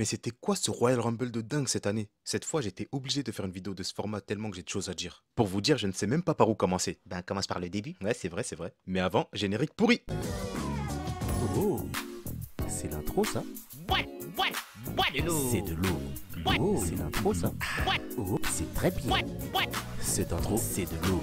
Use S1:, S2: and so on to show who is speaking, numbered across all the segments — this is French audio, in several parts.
S1: Mais c'était quoi ce Royal Rumble de dingue cette année? Cette fois, j'étais obligé de faire une vidéo de ce format tellement que j'ai de choses à dire. Pour vous dire, je ne sais même pas par où commencer. Ben, commence par le début. Ouais, c'est vrai, c'est vrai. Mais avant, générique pourri.
S2: Oh, c'est l'intro ça? C'est de l'eau. Oh, c'est l'intro ça? Oh, c'est très bien. Cette intro, c'est de l'eau.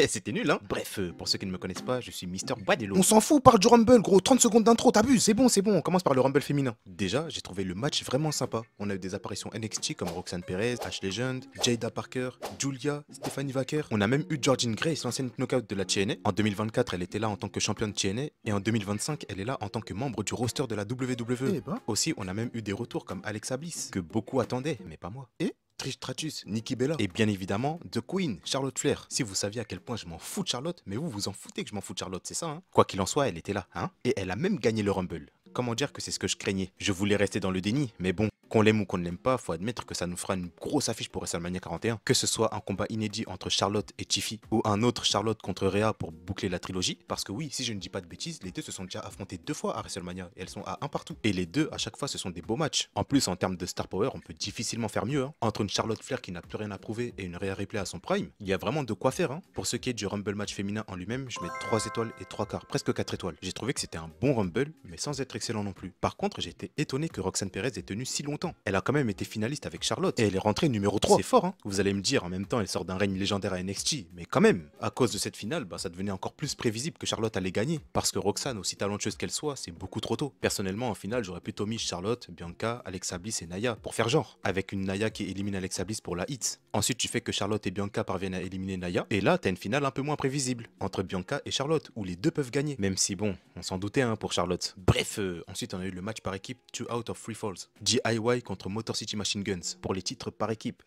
S1: C'était nul, hein? Bref, pour ceux qui ne me connaissent pas, je suis Mister Bois de l'eau.
S2: On s'en fout, parle du Rumble, gros. 30 secondes d'intro, t'abuses.
S1: C'est bon, on commence par le Rumble féminin. Déjà, j'ai trouvé le match vraiment sympa. On a eu des apparitions NXT comme Roxanne Perez, Ash Legend, Jada Parker, Julia, Stephanie Vaquer. On a même eu Georgine Grace, l'ancienne knockout de la TNA. En 2024, elle était là en tant que championne TNA. Et en 2025, elle est là en tant que membre du roster de la WWE.
S2: Eh ben.
S1: Aussi, on a même eu des retours comme Alexa Bliss, que beaucoup attendaient, mais pas moi. Et Trish Stratus, Nikki Bella et bien évidemment The Queen, Charlotte Flair. Si vous saviez à quel point je m'en fous de Charlotte, mais vous vous en foutez que je m'en fous de Charlotte, c'est ça, hein? Quoi qu'il en soit, elle était là, hein? Et elle a même gagné le Rumble. Comment dire que c'est ce que je craignais? Je voulais rester dans le déni, mais bon, qu'on l'aime ou qu'on ne l'aime pas, faut admettre que ça nous fera une grosse affiche pour WrestleMania 41. Que ce soit un combat inédit entre Charlotte et Tiffy, ou un autre Charlotte contre Rhea pour boucler la trilogie. Parce que oui, si je ne dis pas de bêtises, les deux se sont déjà affrontés 2 fois à WrestleMania, et elles sont à un partout. Et les deux, à chaque fois, ce sont des beaux matchs. En plus, en termes de star power, on peut difficilement faire mieux, hein. Entre une Charlotte Flair qui n'a plus rien à prouver et une Rhea Ripley à son prime, il y a vraiment de quoi faire, hein. Pour ce qui est du Rumble match féminin en lui-même, je mets 3 étoiles et 3 quarts, presque 4 étoiles. J'ai trouvé que c'était un bon Rumble, mais sans être excellent non plus. Par contre, j'ai été étonné que Roxanne Perez ait tenu si longtemps. Elle a quand même été finaliste avec Charlotte et elle est rentrée numéro 3. C'est fort, hein. Vous allez me dire, en même temps, elle sort d'un règne légendaire à NXT, mais quand même, à cause de cette finale, bah, ça devenait encore plus prévisible que Charlotte allait gagner. Parce que Roxanne, aussi talentueuse qu'elle soit, c'est beaucoup trop tôt. Personnellement, en finale, j'aurais plutôt mis Charlotte, Bianca, Alexa Bliss et Nia pour faire genre, avec une Nia qui élimine Alexa Bliss pour la hit. Ensuite, tu fais que Charlotte et Bianca parviennent à éliminer Nia, et là, t'as une finale un peu moins prévisible, entre Bianca et Charlotte, où les deux peuvent gagner, même si bon, on s'en doutait, hein, pour Charlotte. Bref, ensuite on a eu le match par équipe 2 out of 3 falls. DIY contre Motor City Machine Guns. Pour les titres par équipe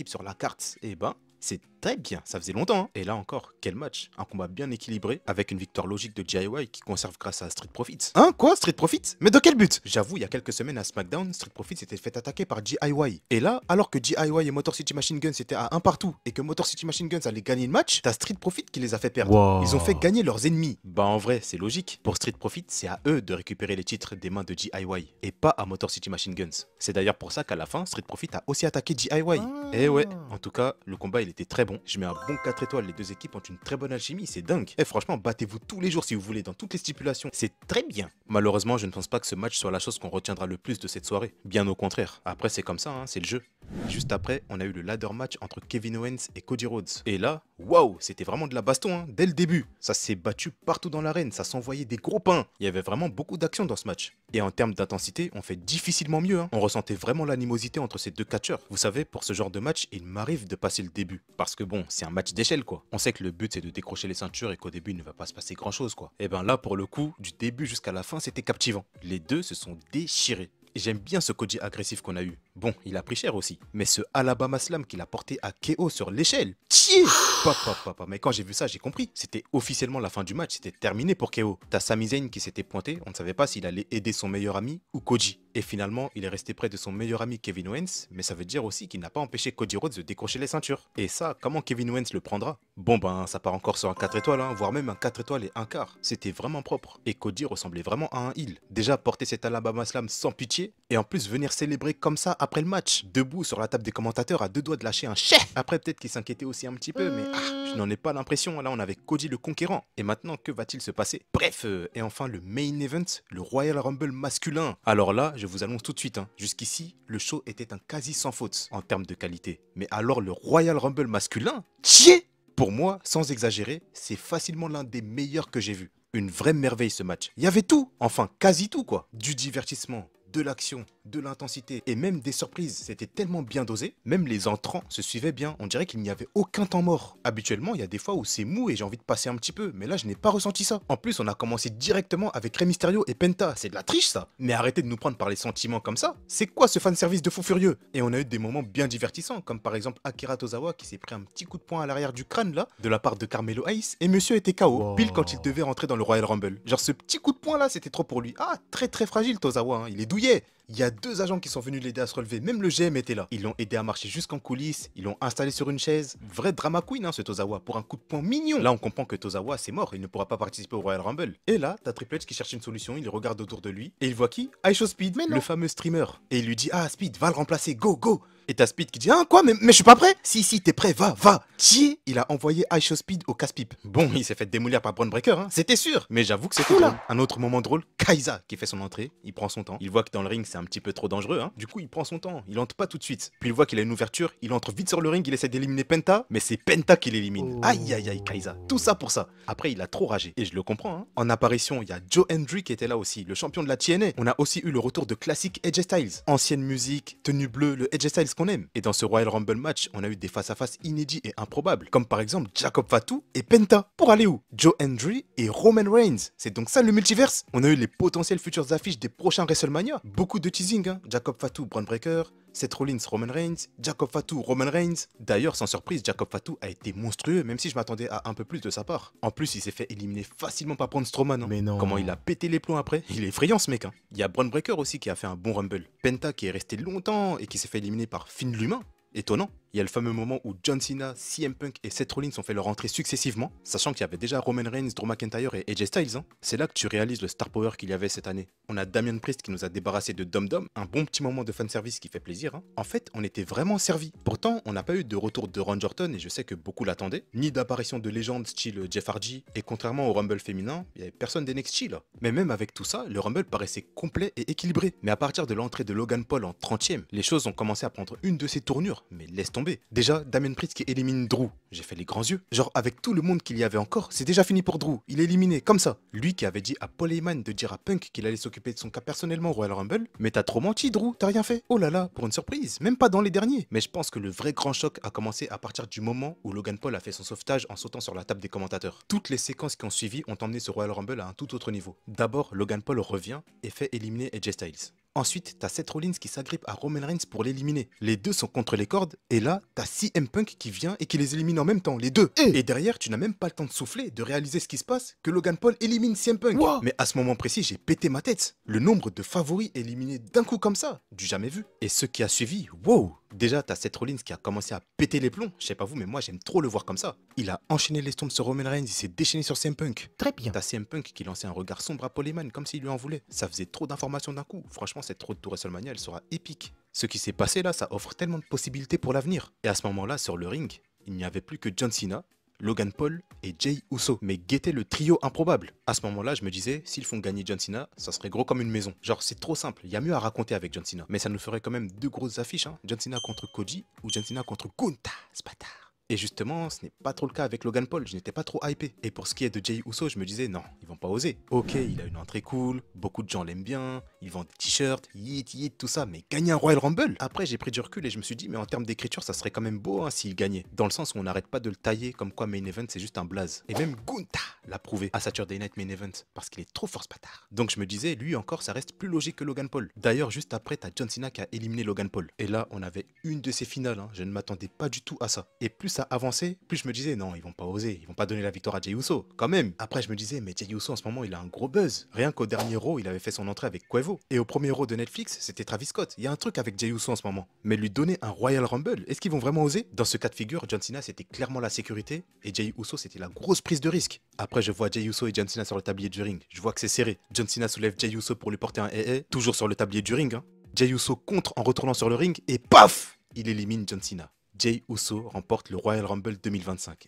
S1: sur la carte, et ben, c'est très bien, ça faisait longtemps, hein. Et là encore, quel match, un combat bien équilibré, avec une victoire logique de DIY qui conserve grâce à Street Profits. Hein, quoi, Street Profits? Mais de quel but? J'avoue, il y a quelques semaines à SmackDown, Street Profits s'était fait attaquer par DIY. Et là, alors que DIY et Motor City Machine Guns étaient à un partout, et que Motor City Machine Guns allait gagner le match, t'as Street Profits qui les a fait perdre.
S2: Wow.
S1: Ils ont fait gagner leurs ennemis. Bah en vrai, c'est logique. Pour Street Profits, c'est à eux de récupérer les titres des mains de DIY, et pas à Motor City Machine Guns. C'est d'ailleurs pour ça qu'à la fin, Street Profits a aussi attaqué DIY. Et ouais, en tout cas, le combat il était très bon. Je mets un bon 4 étoiles, les deux équipes ont une très bonne alchimie, c'est dingue. Et franchement, battez-vous tous les jours si vous voulez, dans toutes les stipulations, c'est très bien. Malheureusement, je ne pense pas que ce match soit la chose qu'on retiendra le plus de cette soirée. Bien au contraire. Après, c'est comme ça, hein, c'est le jeu. Juste après, on a eu le ladder match entre Kevin Owens et Cody Rhodes. Et là, waouh, c'était vraiment de la baston, hein, dès le début. Ça s'est battu partout dans l'arène, ça s'envoyait des gros pains. Il y avait vraiment beaucoup d'action dans ce match. Et en termes d'intensité, on fait difficilement mieux, hein. On ressentait vraiment l'animosité entre ces deux catcheurs. Vous savez, pour ce genre de match, il m'arrive de passer le début. Parce que bon, c'est un match d'échelle, quoi. On sait que le but c'est de décrocher les ceintures et qu'au début il ne va pas se passer grand chose, quoi. Et ben là, pour le coup, du début jusqu'à la fin, c'était captivant. Les deux se sont déchirés. Et j'aime bien ce Cody agressif qu'on a eu. Bon, il a pris cher aussi. Mais ce Alabama Slam qu'il a porté à KO sur l'échelle. Tiens, papa. Mais quand j'ai vu ça, j'ai compris. C'était officiellement la fin du match. C'était terminé pour KO. T'as Sami Zayn qui s'était pointé. On ne savait pas s'il allait aider son meilleur ami ou Cody. Et finalement, il est resté près de son meilleur ami Kevin Owens. Mais ça veut dire aussi qu'il n'a pas empêché Cody Rhodes de décrocher les ceintures. Et ça, comment Kevin Owens le prendra? Bon ben, ça part encore sur un 4 étoiles, hein, voire même un 4 étoiles et un quart. C'était vraiment propre. Et Cody ressemblait vraiment à un heel. Déjà porter cet Alabama Slam sans pitié. Et en plus venir célébrer comme ça après le match. Debout sur la table des commentateurs à 2 doigts de lâcher un chais. Après peut-être qu'il s'inquiétait aussi un petit peu, mais je n'en ai pas l'impression. Là on avait Cody le conquérant. Et maintenant que va-t-il se passer? Bref, et enfin le main event, le Royal Rumble masculin. Alors là, je vous annonce tout de suite, hein, jusqu'ici, le show était un quasi sans faute en termes de qualité. Mais alors le Royal Rumble masculin, tiens! Pour moi, sans exagérer, c'est facilement l'un des meilleurs que j'ai vu. Une vraie merveille ce match. Il y avait tout, enfin quasi tout quoi. Du divertissement, de l'action, de l'intensité et même des surprises. C'était tellement bien dosé, même les entrants se suivaient bien. On dirait qu'il n'y avait aucun temps mort. Habituellement, il y a des fois où c'est mou et j'ai envie de passer un petit peu, mais là je n'ai pas ressenti ça. En plus, on a commencé directement avec Rey Mysterio et Penta. C'est de la triche ça. Mais arrêtez de nous prendre par les sentiments comme ça. C'est quoi ce fanservice de fou furieux? Et on a eu des moments bien divertissants, comme par exemple Akira Tozawa qui s'est pris un petit coup de poing à l'arrière du crâne là, de la part de Carmelo Hayes, et monsieur était KO, pile quand il devait rentrer dans le Royal Rumble. Genre ce petit coup de poing là, c'était trop pour lui. Ah, très fragile Tozawa, hein. Il est douillet. douillait. Il y a 2 agents qui sont venus l'aider à se relever, même le GM était là. Ils l'ont aidé à marcher jusqu'en coulisses, ils l'ont installé sur une chaise. Vrai drama queen hein, ce Tozawa, pour un coup de poing mignon. Là on comprend que Tozawa c'est mort, il ne pourra pas participer au Royal Rumble. Et là, t'as Triple H qui cherche une solution, il regarde autour de lui, et il voit qui? Aisho Speed, le fameux streamer. Et il lui dit, ah Speed, va le remplacer, go, go. Et t'as Speed qui dit, ah quoi, mais je suis pas prêt. Si, t'es prêt, va. Tiens, il a envoyé Aisho Speed au casse-pipe. Bon, il s'est fait démolir par Braun Breaker, hein, c'était sûr. Mais j'avoue que c'était drôle. Un autre moment drôle, Kaiza qui fait son entrée, il prend son temps. Il voit que dans le ring c'est un petit peu trop dangereux, hein. Du coup il prend son temps, il entre pas tout de suite. Puis il voit qu'il a une ouverture, il entre vite sur le ring, il essaie d'éliminer Penta, mais c'est Penta qui l'élimine. Aïe, Kaiza, tout ça pour ça. Après il a trop ragé, et je le comprends, hein. En apparition, il y a Joe Hendry qui était là aussi, le champion de la TNA. On a aussi eu le retour de classique AJ Styles. Ancienne musique, tenue bleue, le AJ Styles qu'on aime. Et dans ce Royal Rumble match, on a eu des face-à-face inédits et improbables, comme par exemple Jacob Fatu et Penta. Pour aller où? Joe Hendry et Roman Reigns. C'est donc ça le multiverse? On a eu les potentielles futures affiches des prochains WrestleMania. Beaucoup de teasing, hein. Jacob Fatu, Braun Breaker, Seth Rollins, Roman Reigns, Jacob Fatu, Roman Reigns. D'ailleurs, sans surprise, Jacob Fatu a été monstrueux, même si je m'attendais à un peu plus de sa part. En plus, il s'est fait éliminer facilement par Braun Strowman. Hein. Mais non. Comment il a pété les plombs après? Il est effrayant ce mec. Hein. Il y a Braun Breaker aussi qui a fait un bon Rumble. Penta qui est resté longtemps et qui s'est fait éliminer par Finn l'humain. Étonnant. Il y a le fameux moment où John Cena, CM Punk et Seth Rollins ont fait leur entrée successivement, sachant qu'il y avait déjà Roman Reigns, Drew McIntyre et AJ Styles. Hein. C'est là que tu réalises le star power qu'il y avait cette année. On a Damian Priest qui nous a débarrassé de Dom Dom, un bon petit moment de fanservice qui fait plaisir. Hein. En fait, on était vraiment servis. Pourtant, on n'a pas eu de retour de Randy et je sais que beaucoup l'attendaient, ni d'apparition de légendes style Jeff Hardy, et contrairement au Rumble féminin, il n'y avait personne d'NXT là. Mais même avec tout ça, le Rumble paraissait complet et équilibré. Mais à partir de l'entrée de Logan Paul en 30e, les choses ont commencé à prendre une de ses tournures, mais laisse tomber. Déjà, Damian Priest qui élimine Drew. J'ai fait les grands yeux. Genre, avec tout le monde qu'il y avait encore, c'est déjà fini pour Drew. Il est éliminé, comme ça. Lui qui avait dit à Paul Heyman de dire à Punk qu'il allait s'occuper de son cas personnellement au Royal Rumble. Mais t'as trop menti, Drew, t'as rien fait. Oh là là, pour une surprise, même pas dans les derniers. Mais je pense que le vrai grand choc a commencé à partir du moment où Logan Paul a fait son sauvetage en sautant sur la table des commentateurs. Toutes les séquences qui ont suivi ont emmené ce Royal Rumble à un tout autre niveau. D'abord, Logan Paul revient et fait éliminer AJ Styles. Ensuite, t'as Seth Rollins qui s'agrippe à Roman Reigns pour l'éliminer. Les deux sont contre les cordes, et là, t'as CM Punk qui vient et qui les élimine en même temps, les deux. Et derrière, tu n'as même pas le temps de souffler, de réaliser ce qui se passe, que Logan Paul élimine CM Punk. Wow. Mais à ce moment précis, j'ai pété ma tête. Le nombre de favoris éliminés d'un coup comme ça, du jamais vu. Et ce qui a suivi, wow. Déjà, t'as Seth Rollins qui a commencé à péter les plombs. Je sais pas vous, mais moi j'aime trop le voir comme ça. Il a enchaîné les stompes sur Roman Reigns, il s'est déchaîné sur CM Punk. Très bien. T'as CM Punk qui lançait un regard sombre à Paul Heyman comme s'il lui en voulait. Ça faisait trop d'informations d'un coup. Franchement, cette road to WrestleMania, elle sera épique. Ce qui s'est passé là, ça offre tellement de possibilités pour l'avenir. Et à ce moment-là, sur le ring, il n'y avait plus que John Cena, Logan Paul et Jey Uso. Mais guettez le trio improbable. À ce moment-là, je me disais, s'ils font gagner John Cena, ça serait gros comme une maison. Genre, c'est trop simple, il y a mieux à raconter avec John Cena. Mais ça nous ferait quand même 2 grosses affiches, hein. John Cena contre Cody ou John Cena contre Gunther, ce bâtard. Et justement, ce n'est pas trop le cas avec Logan Paul, je n'étais pas trop hypé. Et pour ce qui est de Jey Uso, je me disais, non, ils vont pas oser. Ok, il a une entrée cool, beaucoup de gens l'aiment bien, il vend des t-shirts, yeet, tout ça, mais gagner un Royal Rumble? Après, j'ai pris du recul et je me suis dit, mais en termes d'écriture, ça serait quand même beau hein, s'il gagnait. Dans le sens où on n'arrête pas de le tailler, comme quoi Main Event, c'est juste un blaze. Et même Gunther l'a prouvé à Saturday Night Main Event, parce qu'il est trop fort ce bâtard. Donc je me disais, lui encore, ça reste plus logique que Logan Paul. D'ailleurs, juste après, t'as John Cena qui a éliminé Logan Paul. Et là, on avait une de ses finales, hein. Je ne m'attendais pas du tout à ça. Et plus ça avançait, plus je me disais, non, ils vont pas oser, ils vont pas donner la victoire à Jey Uso, quand même. Après, je me disais, mais Jey Uso en ce moment, il a un gros buzz. Rien qu'au dernier Raw, il avait fait son entrée avec Quavo. Et au premier Raw de Netflix, c'était Travis Scott. Il y a un truc avec Jey Uso en ce moment. Mais lui donner un Royal Rumble, est-ce qu'ils vont vraiment oser? Dans ce cas de figure, John Cena, c'était clairement la sécurité et Jey Uso, c'était la grosse prise de risque. Après, je vois Jey Uso et John Cena sur le tablier du ring. Je vois que c'est serré. John Cena soulève Jey Uso pour lui porter un hé, toujours sur le tablier du ring. Hein. Jey Uso contre en retournant sur le ring et paf, il élimine John Cena. Jey Uso remporte le Royal Rumble 2025.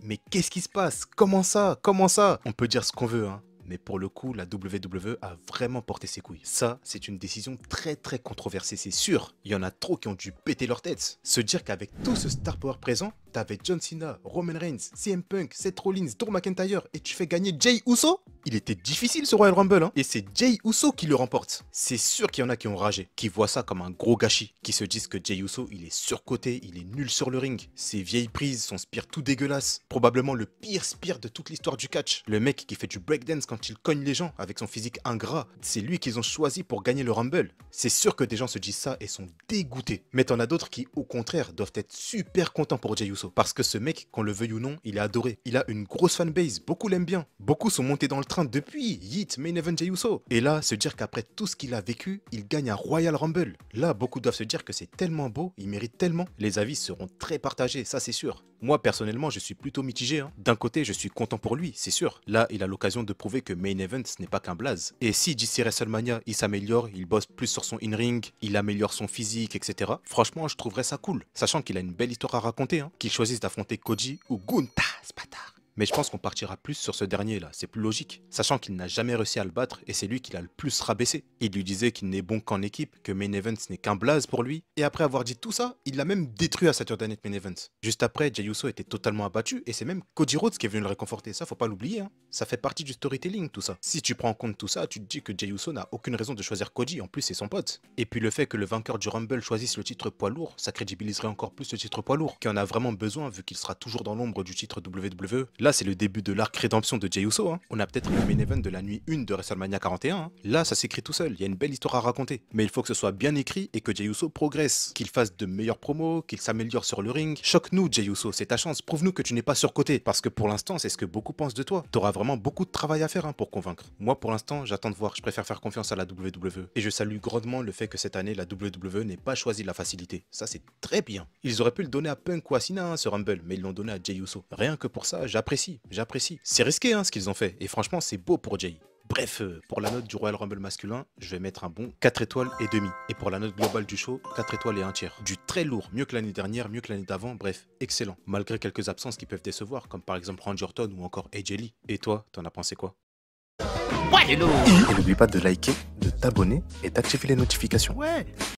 S1: Mais qu'est-ce qui se passe? Comment ça? On peut dire ce qu'on veut, hein. Mais pour le coup, la WWE a vraiment porté ses couilles. Ça, c'est une décision très controversée, c'est sûr. Il y en a trop qui ont dû péter leur tête. Se dire qu'avec tout ce star power présent, t'avais John Cena, Roman Reigns, CM Punk, Seth Rollins, Drew McIntyre et tu fais gagner Jey Uso? Il était difficile ce Royal Rumble, hein. Et c'est Jey Uso qui le remporte. C'est sûr qu'il y en a qui ont ragé, qui voient ça comme un gros gâchis, qui se disent que Jey Uso, il est surcoté, il est nul sur le ring. Ses vieilles prises, son spear tout dégueulasse. Probablement le pire spear de toute l'histoire du catch. Le mec qui fait du breakdance quand il cogne les gens avec son physique ingrat. C'est lui qu'ils ont choisi pour gagner le Rumble. C'est sûr que des gens se disent ça et sont dégoûtés. Mais t'en as d'autres qui, au contraire, doivent être super contents pour Jey Uso. Uso. Parce que ce mec, qu'on le veuille ou non, il est adoré. Il a une grosse fanbase, beaucoup l'aiment bien. Beaucoup sont montés dans le train depuis Yeet, Main Event Jey Uso. Et là, se dire qu'après tout ce qu'il a vécu, il gagne un Royal Rumble. Là, beaucoup doivent se dire que c'est tellement beau, il mérite tellement. Les avis seront très partagés, ça c'est sûr. Moi, personnellement, je suis plutôt mitigé. D'un côté, je suis content pour lui, c'est sûr. Là, il a l'occasion de prouver que Main Event, ce n'est pas qu'un blaze. Et si d'ici WrestleMania, il s'améliore, il bosse plus sur son in-ring, il améliore son physique, etc. Franchement, je trouverais ça cool. Sachant qu'il a une belle histoire à raconter, qu'il choisisse d'affronter Koji ou Gunta, ce bâtard. Mais je pense qu'on partira plus sur ce dernier là, c'est plus logique. Sachant qu'il n'a jamais réussi à le battre et c'est lui qui l'a le plus rabaissé. Il lui disait qu'il n'est bon qu'en équipe, que Main Event ce n'est qu'un blaze pour lui. Et après avoir dit tout ça, il l'a même détruit à Saturday Night Main Event. Juste après, Jey Uso était totalement abattu et c'est même Cody Rhodes qui est venu le réconforter. Ça, faut pas l'oublier. Ça fait partie du storytelling tout ça. Si tu prends en compte tout ça, tu te dis que Jey Uso n'a aucune raison de choisir Cody, en plus c'est son pote. Et puis le fait que le vainqueur du Rumble choisisse le titre poids lourd, ça crédibiliserait encore plus le titre poids lourd, qui en a vraiment besoin vu qu'il sera toujours dans l'ombre du titre WWE. Là, c'est le début de l'arc rédemption de Jey Uso. On a peut-être le main event de la nuit 1 de WrestleMania 41. Là, ça s'écrit tout seul, il y a une belle histoire à raconter. Mais il faut que ce soit bien écrit et que Jey Uso progresse, qu'il fasse de meilleures promos, qu'il s'améliore sur le ring. Choque-nous, Jey Uso, c'est ta chance. Prouve-nous que tu n'es pas surcoté. Parce que pour l'instant, c'est ce que beaucoup pensent de toi. T'auras vraiment beaucoup de travail à faire pour convaincre. Moi, pour l'instant, j'attends de voir. Je préfère faire confiance à la WWE. Et je salue grandement le fait que cette année, la WWE n'ait pas choisi la facilité. Ça, c'est très bien. Ils auraient pu le donner à Punk ou à Cena, ce Rumble, mais ils l'ont donné à Jey Uso. Rien que pour ça, j'apprécie. C'est risqué, ce qu'ils ont fait. Et franchement, c'est beau pour Jey. Bref, pour la note du Royal Rumble masculin, je vais mettre un bon 4 étoiles et demi. Et pour la note globale du show, 4 étoiles et un tiers. Du très lourd, mieux que l'année dernière, mieux que l'année d'avant, bref, excellent. Malgré quelques absences qui peuvent décevoir, comme par exemple Randy Orton ou encore AJ Lee. Et toi, t'en as pensé quoi?
S2: Ouais, hello.
S1: Et n'oublie pas de liker, de t'abonner et d'activer les notifications.
S2: Ouais.